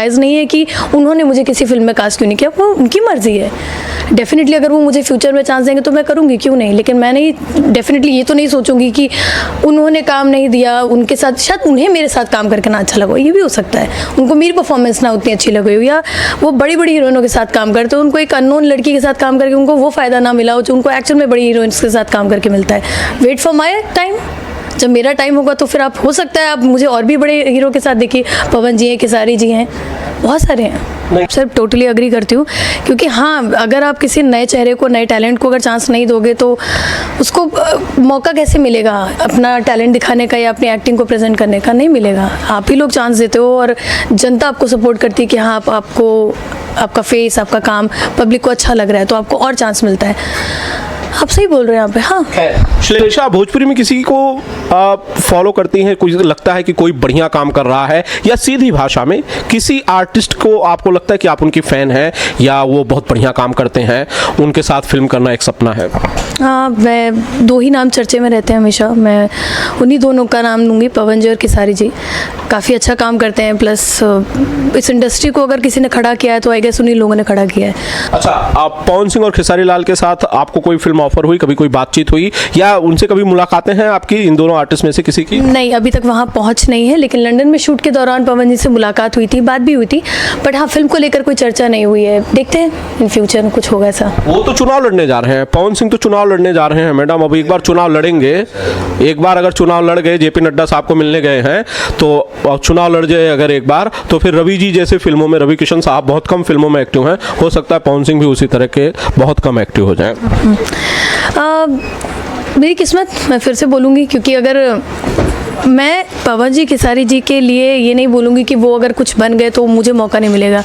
जायज़ नहीं है कि उन्होंने मुझे किसी फिल्म में कास्ट क्यों नहीं किया, वो उनकी मर्ज़ी है। डेफिनेटली अगर वो मुझे फ्यूचर में चांस देंगे तो मैं करूँगी, क्यों नहीं। लेकिन मैं नहीं, डेफिनेटली ये तो नहीं सोचूंगी कि उन्होंने काम नहीं दिया, उनके साथ शायद उन्हें मेरे साथ काम करके ना अच्छा लगा, ये भी हो सकता है। उनको मेरी परफॉर्मेंस ना उतनी अच्छी लगी हो, या वो बड़ी बड़ी हीरोइनों के साथ काम करते हो, उनको एक अननोन लड़की के साथ काम करके उनको वो फ़ायदा ना मिला हो जो उनको एक्चुअल में बड़ी हीरोइंस के साथ काम करके मिलता है। वेट फॉर माई टाइम, जब मेरा टाइम होगा तो फिर आप हो सकता है आप मुझे और भी बड़े हीरो के साथ देखिए, पवन जी हैं, खेसारी जी हैं, बहुत सारे हैं। सर टोटली अग्री करती हूँ, क्योंकि हाँ अगर आप किसी नए चेहरे को, नए टैलेंट को अगर चांस नहीं दोगे तो उसको मौका कैसे मिलेगा अपना टैलेंट दिखाने का या अपनी एक्टिंग को प्रेजेंट करने का, नहीं मिलेगा। आप ही लोग चांस देते हो और जनता आपको सपोर्ट करती है कि हाँ आपको आपका फेस, आपका काम पब्लिक को अच्छा लग रहा है तो आपको और चांस मिलता है। आप सही बोल रहे हैं यहाँ पे। हाँ श्लेषा, भोजपुरी में किसी को फॉलो करती हैं, कुछ लगता है कि कोई बढ़िया काम कर रहा है, या सीधी भाषा में किसी आर्टिस्ट को आपको लगता है कि आप उनकी फ़ैन हैं या वो बहुत बढ़िया काम करते हैं, उनके साथ फिल्म करना एक सपना है? हाँ, मैं दो ही नाम चर्चे में रहते हैं हमेशा, मैं उन्हीं दोनों का नाम लूँगी, पवन जी और खेसारी जी। काफ़ी अच्छा काम करते हैं, प्लस इस इंडस्ट्री को अगर किसी ने खड़ा किया है तो आई गेस उन्हीं लोगों ने खड़ा किया है। अच्छा, आप पवन सिंह और खेसारी लाल के साथ आपको कोई फिल्म ऑफर हुई, कभी कोई बातचीत हुई, या उनसे कभी मुलाकातें हैं आपकी, इन दोनों आर्टिस्ट में से किसी की? नहीं, अभी तक वहाँ पहुँच नहीं है, लेकिन लंदन में शूट के दौरान पवन जी से मुलाकात हुई थी, बात भी हुई थी, बट हाँ फिल्म को लेकर कोई चर्चा नहीं हुई है। देखते हैं इन फ्यूचर में कुछ होगा ऐसा। वो तो चुनाव लड़ने जा रहे हैं, पवन सिंह तो चुनाव लड़ने जा रहे हैं मैडम, अब एक बार चुनाव लड़ेंगे, एक बार अगर चुनाव लड़ गए, जेपी नड्डा साहब को मिलने गए हैं तो चुनाव लड़ जाए अगर एक बार, तो फिर रवि जी जैसे फिल्मों में, रवि किशन साहब बहुत कम फिल्मों में एक्टिव हैं, हो सकता है पवन सिंह भी उसी तरह के बहुत कम एक्टिव हो जाएं। मेरी किस्मत, मैं फिर से बोलूँगी, क्योंकि अगर मैं पवन जी खेसारी जी के लिए ये नहीं बोलूँगी कि वो अगर कुछ बन गए तो मुझे मौका नहीं मिलेगा।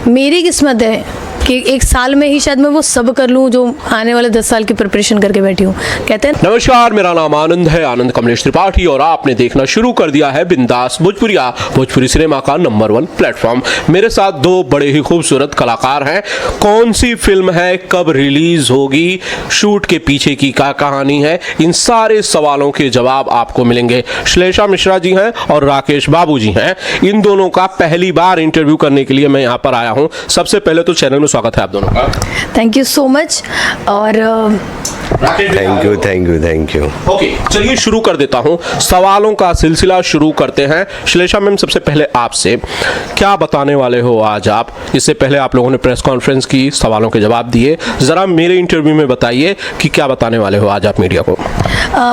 मेरी किस्मत है कि एक साल में ही शायद मैं वो सब कर लूँ जो आने वाले 10 साल की प्रिपरेशन करके बैठी हूँ। कहते हैं नमस्कार, मेरा नाम आनंद है, आनंद कमलेश त्रिपाठी, और आपने देखना शुरू कर दिया है बिंदास भोजपुरिया, भोजपुरी सिनेमा का नंबर 1 प्लेटफॉर्म। मेरे साथ दो बड़े ही खूबसूरत कलाकार हैं। कौन सी फिल्म है, कब रिलीज होगी, शूट के पीछे की क्या कहानी है, इन सारे सवालों के जवाब आपको मिलेंगे। श्लेषा मिश्रा जी हैं और राकेश बाबू जी हैं। इन दोनों का पहली बार इंटरव्यू करने के लिए मैं यहाँ पर आया हूँ। सबसे पहले तो चैनल में स्वागत है आप दोनों का। Thank you so much. और थैंक यू। ओके, चलिए शुरू कर देता हूँ, सवालों का सिलसिला शुरू करते हैं। श्लेषा मैम, सबसे पहले आपसे, क्या बताने वाले हो आज आप? इससे पहले आप लोगों ने प्रेस कॉन्फ्रेंस की, सवालों के जवाब दिए, जरा मेरे इंटरव्यू में बताइए कि क्या बताने वाले हो आज आप मीडिया को?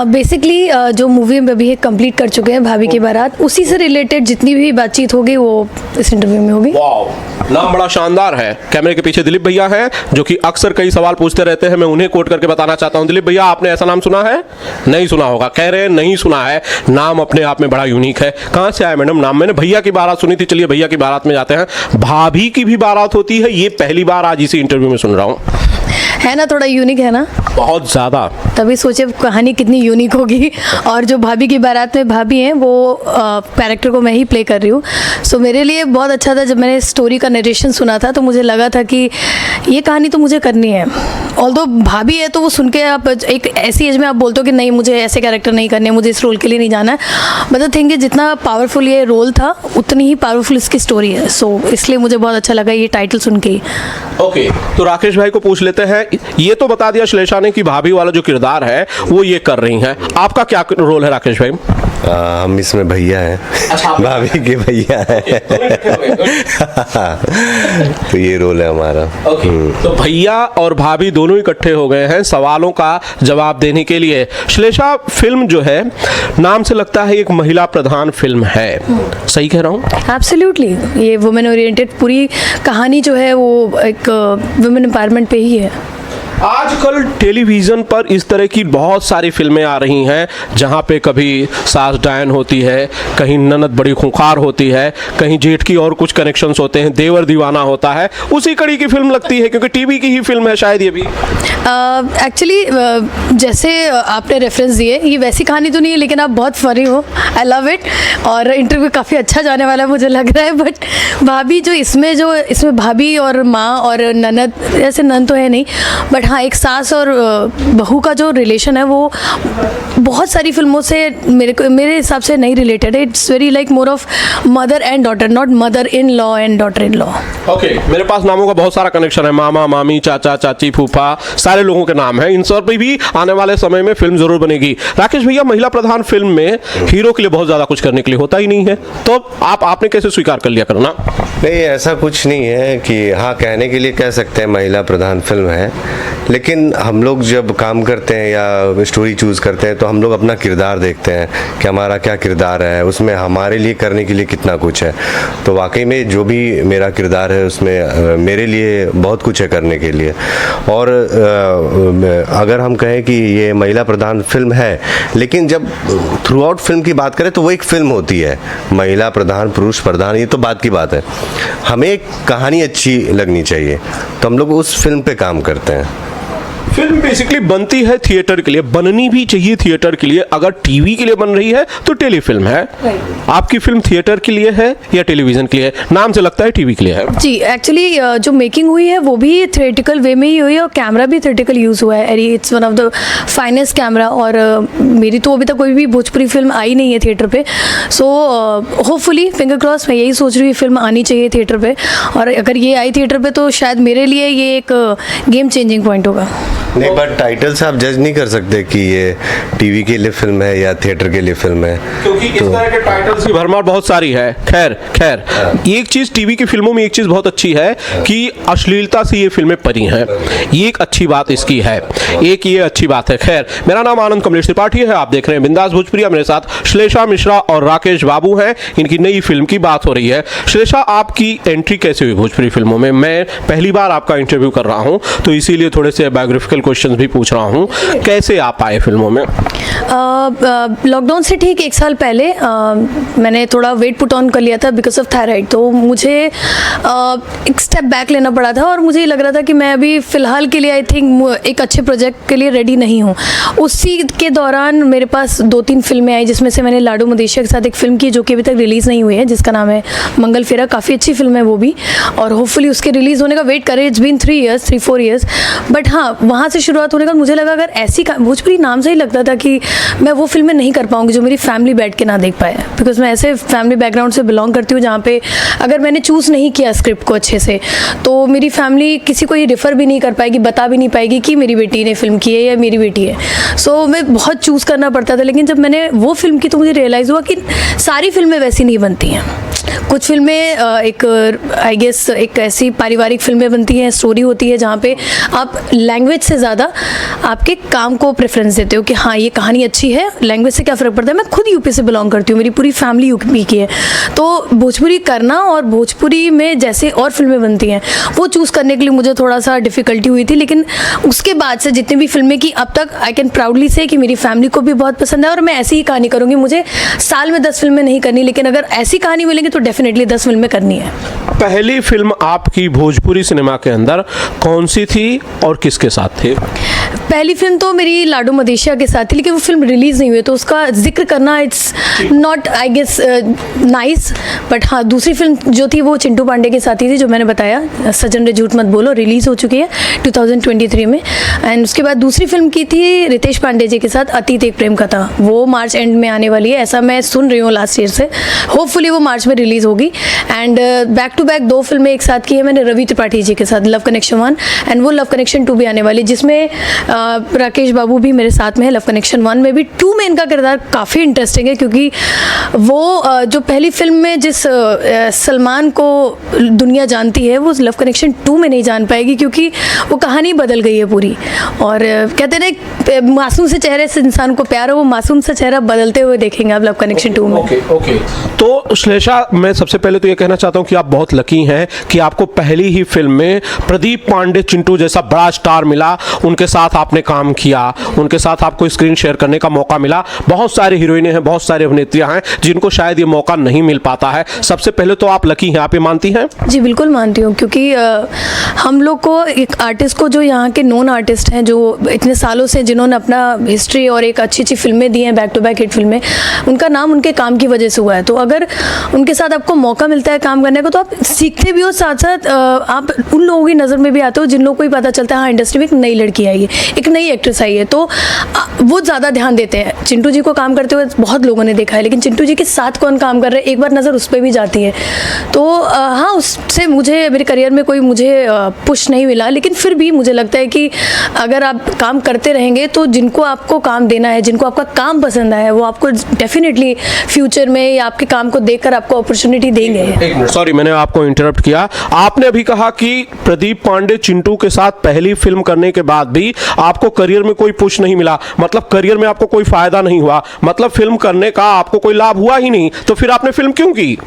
बेसिकली जो मूवी में अभी कंप्लीट कर चुके हैं, भाभी की बारात, उसी से रिलेटेड जितनी भी बातचीत होगी वो इस इंटरव्यू में होगी। वाओ, नाम बड़ा शानदार है। कैमरे के पीछे दिलीप भैया हैं, जो कि अक्सर कई सवाल पूछते रहते हैं, मैं उन्हें कोट करके बताना चाहता हूं। दिलीप भैया, आपने ऐसा नाम सुना है? नहीं सुना होगा, कह रहे हैं नहीं सुना है। नाम अपने आप में बड़ा यूनिक है। कहां से आया मैडम नाम? मैंने भैया की बारात सुनी थी, चलिए भैया की बारात में जाते हैं। भाभी की भी बारात होती है, ये पहली बार आज इसी इंटरव्यू में सुन रहा हूँ। है ना, थोड़ा यूनिक है ना, बहुत ज्यादा। तभी सोचे कहानी कितनी यूनिक होगी। और जो भाभी की बारात में भाभी हैं, वो कैरेक्टर को मैं ही प्ले कर रही हूँ। सो मेरे लिए बहुत अच्छा था, जब मैंने स्टोरी का नरेशन सुना था तो मुझे लगा था कि ये कहानी तो मुझे करनी है। ऑल्दो भाभी है तो वो सुन के आप एक ऐसी एज में आप बोलते हो कि नहीं मुझे ऐसे कैरेक्टर नहीं करने, मुझे इस रोल के लिए नहीं जाना है, बट द थिंग है जितना पावरफुल ये रोल था उतनी ही पावरफुल इसकी स्टोरी है। सो इसलिए मुझे बहुत अच्छा लगा ये टाइटल सुन के ही। ओके, तो राकेश भाई को पूछ लेते हैं। ये तो बता दिया श्लेषा ने कि भाभी वाला जो किरदार है वो ये कर रही हैं, आपका क्या रोल है राकेश भाई? हम इसमें भैया हैं। अच्छा, भाभी के भैया हैं। तो ये रोल है हमारा। तो भैया और भाभी दोनों इकट्ठे हो गए हैं सवालों का जवाब देने के लिए। श्लेषा, फिल्म जो है नाम से लगता है एक महिला प्रधान फिल्म है, सही कह रहा हूँ? एब्सोल्युटली, ये वुमेन ओरिएंटेड पूरी कहानी जो है वो एक वुमेन एम्पावरमेंट पे ही है। आजकल टेलीविज़न पर इस तरह की बहुत सारी फिल्में आ रही हैं, जहाँ पे कभी सास डायन होती है, कहीं ननद बड़ी खूंखार होती है, कहीं जेठ की और कुछ कनेक्शंस होते हैं, देवर दीवाना होता है, उसी कड़ी की फिल्म लगती है, क्योंकि टीवी की ही फिल्म है शायद ये भी। एक्चुअली जैसे आपने रेफरेंस दिए, ये वैसी कहानी तो नहीं है, लेकिन आप बहुत फनी हो, आई लव इट, और इंटरव्यू काफ़ी अच्छा जाने वाला है मुझे लग रहा है। बट भाभी जो इसमें भाभी और माँ और ननद, ऐसे ननद तो है नहीं, बट हाँ, एक सास और बहू का जो रिलेशन है वो बहुत सारी फिल्मों से मेरे हिसाब से नहीं रिलेटेड है. It's very like more of mother and daughter, not mother in law and daughter in law. Okay, मेरे पास नामों का बहुत सारा कनेक्शन है. मामा, मामी, चाचा, चाची, फूफा, सारे लोगों के नाम हैं. इन सब पे भी आने वाले समय में फिल्म जरूर बनेगी. राकेश भैया, महिला प्रधान फिल्म में हीरो के लिए बहुत ज्यादा कुछ करने के लिए होता ही नहीं है, तो आपने कैसे स्वीकार कर लिया करना? नहीं, ऐसा कुछ नहीं है कि हाँ, कहने के लिए कह सकते हैं महिला प्रधान फिल्म है, लेकिन हम लोग जब काम करते हैं या स्टोरी चूज़ करते हैं तो हम लोग अपना किरदार देखते हैं कि हमारा क्या किरदार है, उसमें हमारे लिए करने के लिए कितना कुछ है. तो वाकई में जो भी मेरा किरदार है उसमें मेरे लिए बहुत कुछ है करने के लिए. और अगर हम कहें कि ये महिला प्रधान फिल्म है, लेकिन जब थ्रू आउट फिल्म की बात करें तो वो एक फिल्म होती है. महिला प्रधान, पुरुष प्रधान, ये तो बात की बात है. हमें एक कहानी अच्छी लगनी चाहिए, तो हम लोग उस फिल्म पे काम करते हैं. फिल्म बेसिकली बनती है थिएटर के लिए, बननी भी चाहिए थिएटर के लिए. अगर टीवी के लिए बन रही है तो टेलीफिल्म है. आपकी फिल्म थिएटर के लिए है या टेलीविजन के लिए? नाम से लगता है टीवी के लिए है. जी, एक्चुअली जो मेकिंग हुई है वो भी थिएटिकल वे में ही हुई है और कैमरा भी थिएटिकल यूज़ हुआ है. It's one of the finest camera. और मेरी तो अभी तक कोई भी भोजपुरी फिल्म आई नहीं है थिएटर पे. सो होपफुली, फिंगर क्रॉस, मैं यही सोच रही हूँ फिल्म आनी चाहिए थिएटर पे. और अगर ये आई थिएटर पे तो शायद मेरे लिए ये एक गेम चेंजिंग पॉइंट होगा. नहीं, बट टाइटल से आप जज नहीं कर सकते कि ये टीवी के लिए फिल्म है या थिएटर के लिए फिल्म है, क्योंकि इस तरह के टाइटल्स की भरमार बहुत सारी है. खैर, एक चीज टीवी की फिल्मों में एक चीज बहुत अच्छी है कि अश्लीलता से ये फिल्में परी हैं. ये एक अच्छी बात इसकी है, एक ये अच्छी बात है. खैर, मेरा नाम आनंद कमलेश त्रिपाठी है. आप देख रहे हैं बिंदास भोजपुरिया. मेरे साथ श्लेषा मिश्रा और राकेश बाबू हैं. इनकी नई फिल्म की बात हो रही है. श्लेषा, आपकी एंट्री कैसे हुई भोजपुरी फिल्मों में? मैं पहली बार आपका इंटरव्यू कर रहा हूँ तो इसीलिए थोड़े से बायोग्राफिकल क्वेश्चंस भी पूछ रहा हूँ. कैसे आप आए फिल्मों में? लॉकडाउन से ठीक 1 साल पहले मैंने थोड़ा वेट पुट ऑन कर लिया था बिकॉज ऑफ थायराइड. तो मुझे एक स्टेप बैक लेना पड़ा था और मुझे लग रहा था कि मैं अभी फ़िलहाल के लिए आई थिंक एक अच्छे प्रोजेक्ट के लिए रेडी नहीं हूँ. उसी के दौरान मेरे पास 2-3 फिल्में आई, जिसमें से मैंने लाडो मदेशिया के साथ एक फ़िल्म की जो कि अभी तक रिलीज़ नहीं हुई है, जिसका नाम है मंगल फेरा. काफ़ी अच्छी फिल्म है वो भी, और होपफुली उसके रिलीज़ होने का वेट करें. It's been 3-4 years. बट हाँ, वहाँ से शुरुआत होने का मुझे लगा अगर ऐसी भोजपुरी नाम से ही लगता था कि मैं वो फिल्में नहीं कर पाऊंगी जो मेरी फैमिली बैठ के ना देख पाए. बिकॉज मैं ऐसे फैमिली बैकग्राउंड से बिलोंग करती हूँ जहाँ पे अगर मैंने चूज़ नहीं किया स्क्रिप्ट को अच्छे से तो मेरी फैमिली किसी को ये रिफ़र भी नहीं कर पाएगी, बता भी नहीं पाएगी कि मेरी बेटी ने फिल्म की है या मेरी बेटी है. सो मैं बहुत चूज़ करना पड़ता था. लेकिन जब मैंने वो फिल्म की तो मुझे रियलाइज़ हुआ कि सारी फिल्में वैसी नहीं बनती हैं. कुछ फिल्में एक आई गेस एक ऐसी पारिवारिक फिल्में बनती हैं, स्टोरी होती है जहाँ पे आप लैंग्वेज से ज़्यादा आपके काम को प्रेफरेंस देते हो कि हाँ ये कहानी अच्छी है, लैंग्वेज से क्या फ़र्क पड़ता है. मैं खुद यूपी से बिलोंग करती हूँ, मेरी पूरी फैमिली यूपी की है. तो भोजपुरी करना और भोजपुरी में जैसे और फिल्में बनती हैं वो चूज़ करने के लिए मुझे थोड़ा सा डिफ़िकल्टी हुई थी. लेकिन उसके बाद से जितनी भी फिल्में की अब तक आई कैन प्राउडली से कि मेरी फैमिली को भी बहुत पसंद है और मैं ऐसी ही कहानी करूँगी. मुझे साल में 10 फिल्में नहीं करनी, लेकिन अगर ऐसी कहानी मिलेंगी तो डेफिनेटली 10 फिल्में करनी है. पहली फिल्म आपकी भोजपुरी सिनेमा के अंदर कौन सी थी और किसके साथ थी? पहली फिल्म तो मेरी लाडो मदेशिया के साथ थी, लेकिन वो फिल्म रिलीज़ नहीं हुई तो उसका जिक्र करना it's not I guess nice. But हाँ, दूसरी फिल्म जो थी वो चिंटू पांडे के साथ ही थी, जो मैंने बताया, सज्जन रे झूठ मत बोलो, रिलीज़ हो चुकी है 2023 में. एंड उसके बाद दूसरी फिल्म की थी रितेश पांडे जी के साथ, अतीत एक प्रेम कथा. वो मार्च एंड में आने वाली है, ऐसा मैं सुन रही हूँ लास्ट ईयर से. होपफुली वो मार्च में रिलीज़ होगी. एंड बैक टू बैक 2 फिल्में एक साथ की है मैंने रवि त्रिपाठी जी के साथ, लव कनेक्शन 1 एंड वो लव कनेक्शन 2 भी आने वाली, जिसमें राकेश बाबू भी मेरे साथ में है. लव कनेक्शन 1 में भी 2 में इनका किरदार काफ़ी इंटरेस्टिंग है क्योंकि वो जो पहली फिल्म में जिस सलमान को दुनिया जानती है वो लव कनेक्शन 2 में नहीं जान पाएगी क्योंकि वो कहानी बदल गई है पूरी. और कहते हैं ना, मासूम से चेहरे से इंसान को प्यार हो, वो मासूम सा चेहरा बदलते हुए देखेंगे आप लव कनेक्शन 2 में. ओके. तो श्लेषा, मैं सबसे पहले तो ये कहना चाहता हूँ कि आप बहुत लकी हैं कि आपको पहली ही फिल्म में प्रदीप पांडे चिंटू जैसा बड़ा स्टार मिला. उनके साथ आपने काम किया, उनके साथ आपको स्क्रीन शेयर करने का मौका मिला. बहुत सारी हीरोइनें हैं, बहुत सारी अभिनेत्रियां हैं जिनको शायद ये मौका नहीं मिल पाता है. सबसे पहले तो आप लकी हैं. आप ये मानती हैं? जी बिल्कुल मानती हूँ, क्योंकि हम लोग को एक आर्टिस्ट को, जो यहाँ के नॉन आर्टिस्ट हैं जो इतने सालों से जिन्होंने अपना हिस्ट्री और एक अच्छी अच्छी फिल्में दी हैं, बैक टू बैक हिट फिल्में, उनका नाम उनके काम की वजह से हुआ है. तो अगर उनके साथ आप आपको मौका मिलता है काम करने का तो आप सीखते भी हो, साथ साथ आप उन लोगों की नज़र में भी आते हो जिन लोगों को ही पता चलता है हाँ इंडस्ट्री में एक नई लड़की आई है, एक नई एक्ट्रेस आई है, तो वो ज़्यादा ध्यान देते हैं। चिंटू जी को काम करते हुए बहुत लोगों ने देखा है, लेकिन चिंटू जी के साथ कौन काम कर रहे हैं एक बार नज़र उस पर भी जाती है। तो हाँ, उससे मुझे मेरे करियर में कोई मुझे पुश नहीं मिला, लेकिन फिर भी मुझे लगता है कि अगर आप काम करते रहेंगे तो जिनको आपको काम देना है, जिनको आपका काम पसंद आया है, वो आपको डेफिनेटली फ्यूचर में या आपके काम को देखकर आपको अपॉर्चुनिटी देंगे। एक मिनट, सॉरी मैंने आपको इंटरप्ट किया। आपने अभी कहा कि प्रदीप पांडे चिंटू के साथ पहली फिल्म करने के बाद भी आपको करियर में कोई पुश नहीं मिला, मतलब करियर में आपको कोई फायदा नहीं हुआ, मतलब फिल्म करने का आपको कोई लाभ हुआ ही नहीं, तो फिर आपने फिल्म क्यों की?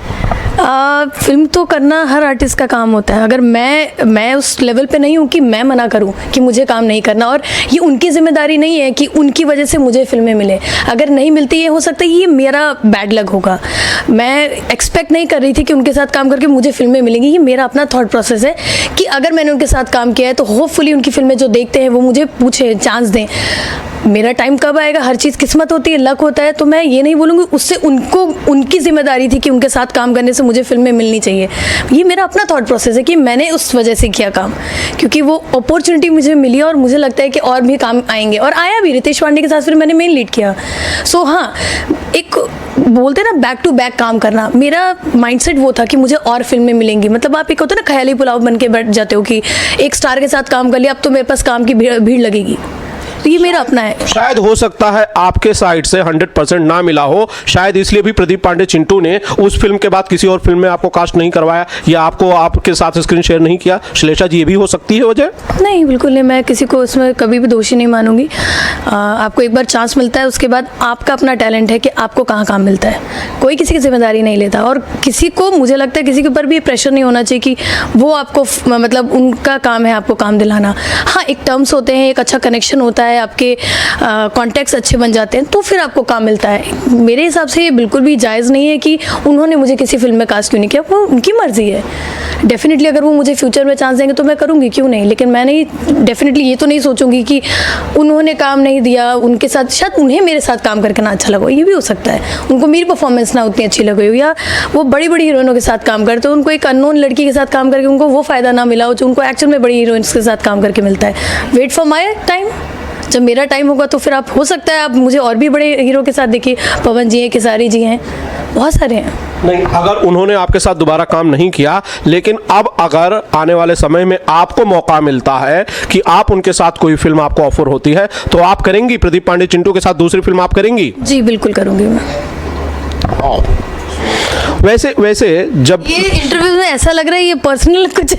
फिल्म तो करना हर आर्टिस्ट का काम होता है। अगर मैं उस लेवल पे नहीं हूँ कि मैं मना करूँ कि मुझे काम नहीं करना, और ये उनकी जिम्मेदारी नहीं है कि उनकी वजह से मुझे फिल्में मिले। अगर नहीं मिलती, ये हो सकता है ये मेरा बैड लक होगा। मैं एक्सपेक्ट नहीं कर रही थी कि उनके साथ काम करके मुझे फिल्में मिलेंगी। ये मेरा अपना थॉट प्रोसेस है कि अगर मैंने उनके साथ काम किया है तो होपफुली उनकी फिल्में जो देखते हैं वो मुझे पूछे, चांस दें। मेरा टाइम कब आएगा, हर चीज़ किस्मत होती है, लक होता है। तो मैं ये नहीं बोलूँगी उससे उनको, उनकी जिम्मेदारी थी कि उनके साथ काम करने से मुझे फिल्में मिलनी चाहिए। ये मेरा अपना थॉट प्रोसेस है कि मैंने उस वजह से किया काम, क्योंकि वो अपॉर्चुनिटी मुझे मिली और मुझे लगता है कि और भी काम आएंगे, और आया भी। रितेश पांडे के साथ फिर मैंने मेन लीड किया। सो हाँ, एक बोलते ना बैक टू बैक काम करना, मेरा माइंडसेट वो था कि मुझे और फिल्में मिलेंगी। मतलब आप एक होता है ना ख्याली पुलाव बन के बैठ जाते हो कि एक स्टार के साथ काम कर लिया, अब तो मेरे पास काम की भीड़ लगेगी। तो ये मेरा अपना है। शायद हो सकता है आपके साइड से 100% ना मिला हो, शायद इसलिए भी प्रदीप पांडे चिंटू ने उस फिल्म के बाद किसी और फिल्म में आपको कास्ट नहीं करवाया या आपको आपके साथ स्क्रीन शेयर नहीं किया। श्लेषा जी, ये भी हो सकती है वजह? नहीं, बिल्कुल नहीं। मैं किसी को उसमें कभी भी दोषी नहीं मानूंगी। आपको एक बार चांस मिलता है, उसके बाद आपका अपना टैलेंट है कि आपको कहाँ काम मिलता है। कोई किसी की जिम्मेदारी नहीं लेता, और किसी को, मुझे लगता है किसी के ऊपर भी प्रेशर नहीं होना चाहिए कि वो आपको, मतलब उनका काम है आपको काम दिलाना। हाँ, एक टर्म्स होते हैं, एक अच्छा कनेक्शन होता है, आपके कॉन्टेक्ट्स अच्छे बन जाते हैं, तो फिर आपको काम मिलता है। मेरे हिसाब से ये बिल्कुल भी जायज़ नहीं है कि उन्होंने मुझे किसी फिल्म में कास्ट क्यों नहीं किया। वो उनकी मर्जी है। डेफिनेटली अगर वो मुझे फ्यूचर में चांस देंगे तो मैं करूँगी, क्यों नहीं। लेकिन मैं नहीं, डेफिनेटली ये तो नहीं सोचूंगी कि उन्होंने काम नहीं दिया, उनके साथ शायद उन्हें मेरे साथ काम करके ना अच्छा लगा, ये भी हो सकता है। उनको मेरी परफॉर्मेंस ना उतनी अच्छी लगी हो, या वो बड़ी बड़ी हीरोइनों के साथ काम करते हो, उनको एक अननोन लड़की के साथ काम करके उनको वो फ़ायदा ना मिला हो जो उनको एक्चुअल में बड़ी हीरोइंस के साथ काम करके मिलता है। वेट फॉर माई टाइम, जब मेरा टाइम होगा तो फिर आप, हो सकता है आप मुझे और भी बड़े हीरो के साथ देखिए। पवन जी हैं, खेसारी जी हैं, बहुत सारे हैं। नहीं, अगर उन्होंने आपके साथ दोबारा काम नहीं किया, लेकिन अब अगर आने वाले समय में आपको मौका मिलता है कि आप उनके साथ कोई फिल्म आपको ऑफर होती है, तो आप करेंगी? प्रदीप पांडे चिंटू के साथ दूसरी फिल्म आप करेंगी? जी बिल्कुल करूँगी मैं। वैसे जब ये इंटरव्यू में ऐसा लग रहा है ये पर्सनल कुछ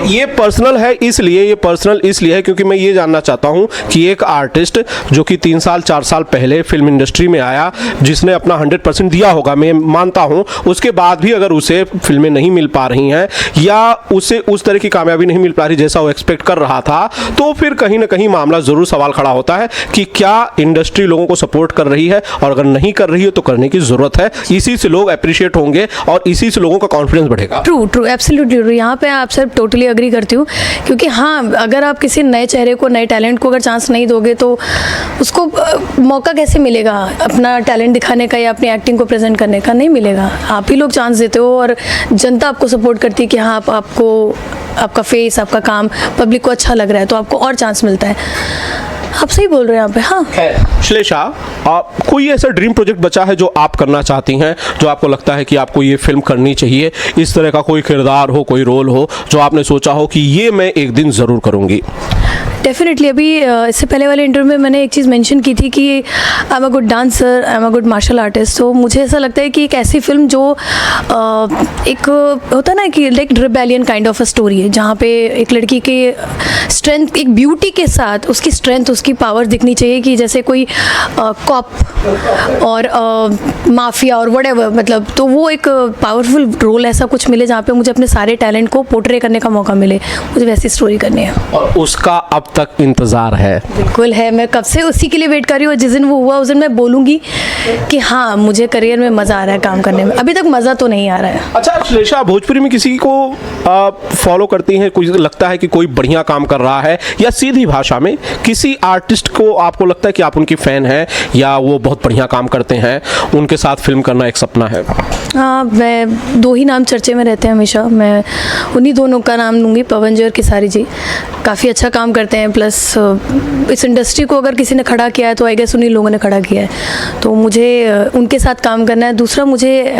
ये पर्सनल है, इसलिए ये पर्सनल इसलिए है क्योंकि मैं ये जानना चाहता हूँ कि एक आर्टिस्ट जो कि 3 साल 4 साल पहले फिल्म इंडस्ट्री में आया, जिसने अपना 100% दिया होगा, मैं मानता हूँ, उसके बाद भी अगर उसे फिल्में नहीं मिल पा रही हैं या उसे उस तरह की कामयाबी नहीं मिल पा रही जैसा वो एक्सपेक्ट कर रहा था, तो फिर कहीं ना कहीं मामला ज़रूर सवाल खड़ा होता है कि क्या इंडस्ट्री लोगों को सपोर्ट कर रही है, और अगर नहीं कर रही है तो करने की ज़रूरत है। इसी से लोग अप्रिशिएट होंगे और इसी से लोगों का कॉन्फिडेंस बढ़ेगा। True, absolutely true. यहाँ पे आप सर टोटली अग्री करती हूँ, क्योंकि हाँ, अगर आप किसी नए चेहरे को, नए टैलेंट को अगर चांस नहीं दोगे तो उसको मौका कैसे मिलेगा अपना टैलेंट दिखाने का या अपनी एक्टिंग को प्रेजेंट करने का? नहीं मिलेगा। आप ही लोग चांस देते हो और जनता आपको सपोर्ट करती है कि हाँ, आपको आपका फेस, आपका काम पब्लिक को अच्छा लग रहा है, तो आपको और चांस मिलता है। आप सही बोल रहे हैं यहाँ पे। हाँ, श्लेषा, कोई ऐसा ड्रीम प्रोजेक्ट बचा है जो आप करना चाहती हैं, जो आपको लगता है कि आपको ये फिल्म करनी चाहिए? इस तरह का कोई किरदार हो, कोई रोल हो जो आपने सोचा हो कि ये मैं एक दिन ज़रूर करूँगी? डेफिनेटली। अभी इससे पहले वाले इंटरव्यू में मैंने एक चीज़ मेंशन की थी कि I am a good dancer, I am a good martial artist. तो मुझे ऐसा लगता है कि एक ऐसी फिल्म जो एक होता है ना कि like rebellion kind of a story है, जहाँ पे एक लड़की के स्ट्रेंथ, एक ब्यूटी के साथ उसकी स्ट्रेंथ, उसकी पावर दिखनी चाहिए कि जैसे कोई कॉप और माफिया और व्हाटएवर, मतलब तो वो एक पावरफुल रोल ऐसा कुछ मिले जहाँ पे मुझे अपने सारे टैलेंट को पोर्ट्रे करने का मौका मिले। मुझे वैसी स्टोरी करनी है और उसका अब तक इंतजार है? बिल्कुल है। मैं कब से उसी के लिए वेट कर रही हूँ। जिस दिन वो हुआ उस दिन मैं बोलूँगी कि हाँ, मुझे करियर में मज़ा आ रहा है काम करने में। अभी तक मज़ा तो नहीं आ रहा है। अच्छा श्लेषा, भोजपुरी में किसी को फॉलो करती हैं, कोई लगता है कि कोई बढ़िया काम कर रहा है, या सीधी भाषा में किसी आर्टिस्ट को आपको लगता है कि आप उनकी फ़ैन हैं या वो बहुत बढ़िया काम करते हैं, उनके साथ फिल्म करना एक सपना है? हाँ, मैं दो ही नाम चर्चे में रहते हैं हमेशा, मैं उन्हीं दोनों का नाम लूँगी, पवन जी और खेसारी जी। काफ़ी अच्छा काम करते हैं, प्लस इस इंडस्ट्री को अगर किसी ने खड़ा किया है तो आई गेस उन्हीं लोगों ने खड़ा किया है, तो मुझे उनके साथ काम करना है। दूसरा, मुझे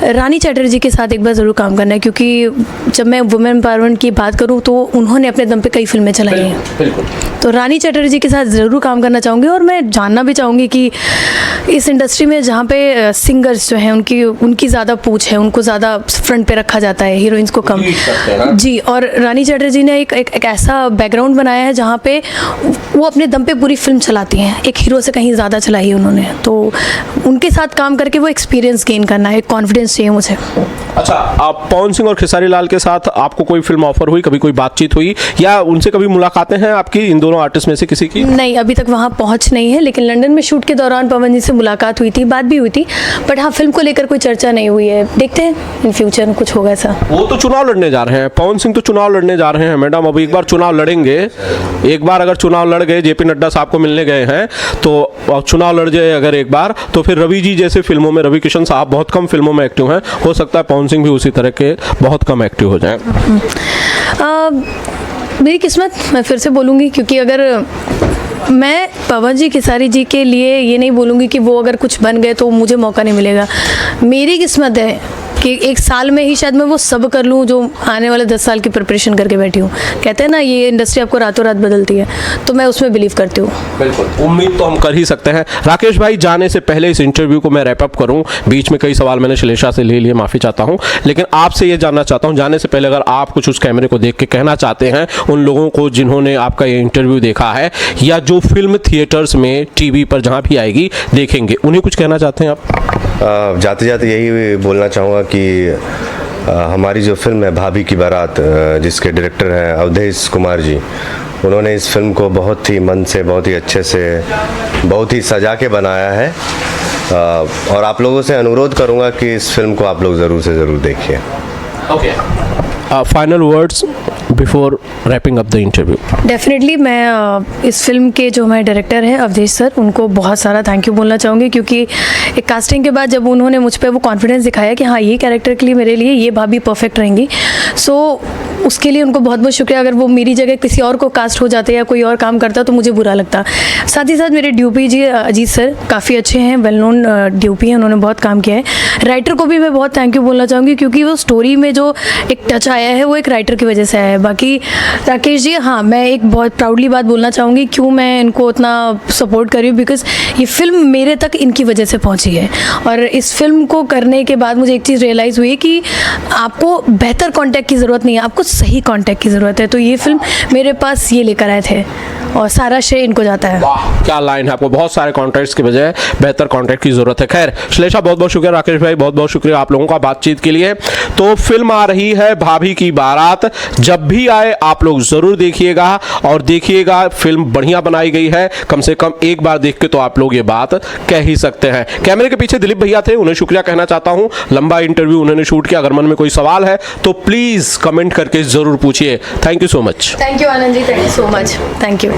रानी चैटर्जी के साथ एक बार ज़रूर काम करना है, क्योंकि जब मैं वुमेन एम्पावरमेंट की बात करूँ तो उन्होंने अपने दम पे कई फिल्में चलाई हैं, बिल्कुल। तो रानी चैटर्जी के साथ ज़रूर काम करना चाहूँगी। और मैं जानना भी चाहूँगी कि इस इंडस्ट्री में जहाँ पे सिंगर्स जो हैं उनकी ज़्यादा पूछ है, उनको ज़्यादा फ्रंट पे रखा जाता है, हीरोइंस को कम जी। और रानी चैटर्जी ने एक ऐसा बैकग्राउंड बनाया है जहाँ पे वो अपने दम पे पूरी फिल्म चलाती हैं, एक हीरो से कहीं ज़्यादा चलाई है उन्होंने, तो उनके साथ काम करके वो एक्सपीरियंस गेन करना है, एक कॉन्फिडेंस चाहिए मुझे। अच्छा, आप पवन सिंह और खेसारी लाल के साथ आपको कोई फिल्म ऑफर हुई, कभी कोई बातचीत हुई, या उनसे कभी मुलाकातें हैं आपकी, इन दोनों आर्टिस्ट में से किसी की? नहीं, अभी तक वहाँ पहुँच नहीं है, लेकिन लंदन में शूट के दौरान पवन जी से मुलाकात हुई थी, बात भी हुई थी, बट हाँ, फिल्म को लेकर कोई चर्चा नहीं हुई है। देखते हैं इन फ्यूचर में कुछ होगा ऐसा। वो तो चुनाव लड़ने जा रहे हैं, पवन सिंह तो चुनाव लड़ने जा रहे हैं मैडम, अब एक बार चुनाव लड़ेंगे, एक बार अगर चुनाव लड़ गए, जेपी नड्डा साहब को मिलने गए हैं, तो चुनाव लड़ जाए अगर एक बार, तो फिर रवि जी जैसे फिल्मों में, रवि किशन साहब बहुत कम फिल्मों में एक्टिव हैं, हो सकता है पवन सिंह भी उसी तरह के बहुत कम एक्टिव हो जाएं। मेरी किस्मत, मैं फिर से बोलूँगी, क्योंकि अगर मैं पवन जी खेसारी जी के लिए ये नहीं बोलूँगी कि वो अगर कुछ बन गए तो मुझे मौका नहीं मिलेगा। मेरी किस्मत है कि एक साल में ही शायद मैं वो सब कर लूँ जो आने वाले 10 साल की प्रिपरेशन करके बैठी हूँ। कहते हैं ना, ये इंडस्ट्री आपको रातों रात बदलती है, तो मैं उसमें बिलीव करती हूँ। बिल्कुल, उम्मीद तो हम कर ही सकते हैं। राकेश भाई, जाने से पहले इस इंटरव्यू को मैं रैप अप करूँ, बीच में कई सवाल मैंने श्लेषा से ले लिए, माफ़ी चाहता हूँ, लेकिन आपसे ये जानना चाहता हूँ, जाने से पहले अगर आप कुछ उस कैमरे को देख के कहना चाहते हैं उन लोगों को जिन्होंने आपका ये इंटरव्यू देखा है, या जो फिल्म थिएटर्स में, टीवी पर जहाँ भी आएगी देखेंगे, उन्हें कुछ कहना चाहते हैं आप? जाते जाते यही बोलना चाहूँगा कि हमारी जो फिल्म है भाभी की बारात, जिसके डायरेक्टर हैं अवधेश कुमार जी, उन्होंने इस फिल्म को बहुत ही मन से, बहुत ही अच्छे से, बहुत ही सजा के बनाया है, और आप लोगों से अनुरोध करूँगा कि इस फिल्म को आप लोग ज़रूर से ज़रूर देखिए। Okay, final words before wrapping up the interview. Definitely मैं इस फिल्म के जो हमारे डायरेक्टर हैं अवधेश सर, उनको बहुत सारा थैंक यू बोलना चाहूँगी, क्योंकि एक कास्टिंग के बाद जब उन्होंने मुझ पर वो कॉन्फिडेंस दिखाया कि हाँ, ये कैरेक्टर के लिए, मेरे लिए ये भाभी परफेक्ट रहेंगी, सो उसके लिए उनको बहुत बहुत शुक्रिया। अगर वो मेरी जगह किसी और को कास्ट हो जाते या कोई और काम करता तो मुझे बुरा लगता। साथ ही साथ मेरे DOP जी अजीत सर काफ़ी अच्छे हैं, वेल नोन DOP हैं, उन्होंने बहुत काम किया है। राइटर को भी मैं बहुत थैंक यू बोलना चाहूँगी, क्योंकि वो स्टोरी में जो एक टच आया है वो एक राइटर की वजह से आया है। बाकी राकेश जी, हाँ, मैं एक बहुत प्राउडली बात बोलना चाहूँगी, क्यों मैं इनको उतना सपोर्ट कर रही हूँ, बिकॉज ये फिल्म मेरे तक इनकी वजह से पहुँची है। और इस फिल्म को करने के बाद मुझे एक चीज़ रियलाइज़ हुई कि आपको बेहतर कॉन्टैक्ट की ज़रूरत नहीं है, आपको सही कॉन्टैक्ट की ज़रूरत है। तो ये फिल्म मेरे पास ये लेकर आए थे, और सारा श्रेय इनको जाता है। वाह, क्या लाइन है, आपको बहुत सारे कॉन्टैक्ट्स की बजाय बेहतर कॉन्टैक्ट की जरूरत है। खैर, श्लेषा, बहुत बहुत शुक्रिया, राकेश भाई बहुत बहुत शुक्रिया आप लोगों का बातचीत के लिए। तो फिल्म आ रही है भाभी की बारात, जब भी आए आप लोग जरूर देखिएगा, और देखिएगा फिल्म बढ़िया बनाई गई है, कम से कम एक बार देख के तो आप लोग ये बात कह ही सकते हैं। कैमरे के पीछे दिलीप भैया थे, उन्हें शुक्रिया कहना चाहता हूं, लंबा इंटरव्यू उन्होंने शूट किया। अगर मन में कोई सवाल है तो प्लीज कमेंट करके जरूर पूछिए। Thank you so much. Thank you Anand ji, thank you so much, thank you.